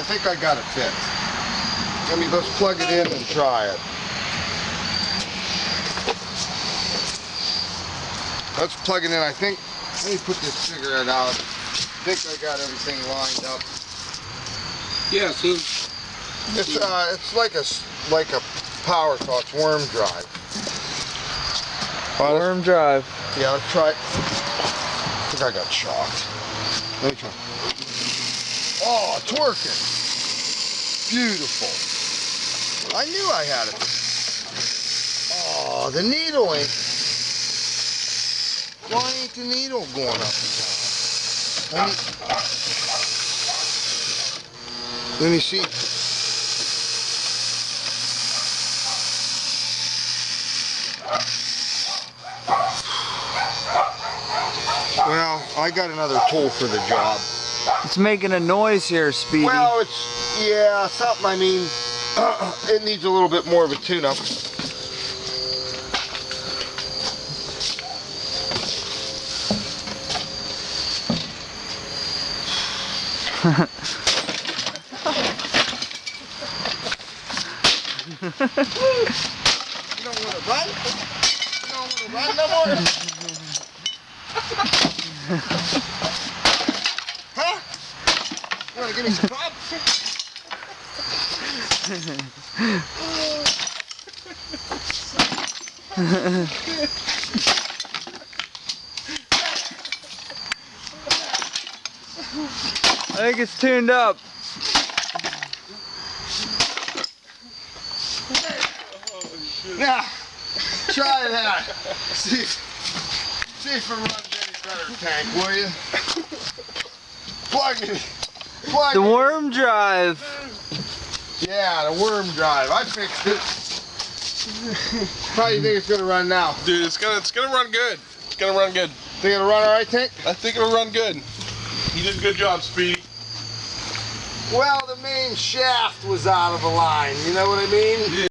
I think I got it fixed. Let's plug it in and try it. Let's plug it in. I think, let me put this cigarette out. I think I got everything lined up. Yeah, it seems. It's like a power saw. It's worm drive. Worm drive. Yeah, let's try it. I think I got shocked. Let me try. Oh, it's working. Beautiful. I knew I had it. Oh, the needle ain't. Why ain't the needle going up and down? Let me see. Well, I got another tool for the job. It's making a noise here, Speedy. Well, yeah, something, I mean, it needs a little bit more of a tune-up. You don't want to run? You don't want to run no more? Huh? You want to give me some pop? I think it's tuned up. Now, try that. See if it runs any better, Tank, will you? Plug it. Plug The it. worm drive. Yeah, the worm drive. I fixed it. How do you think it's gonna run now? Dude, it's gonna run good. It's gonna run good. Think it'll run all right, Tank? I think it'll run good. You did a good job, Speedy. Well, the main shaft was out of line. You know what I mean? Yeah.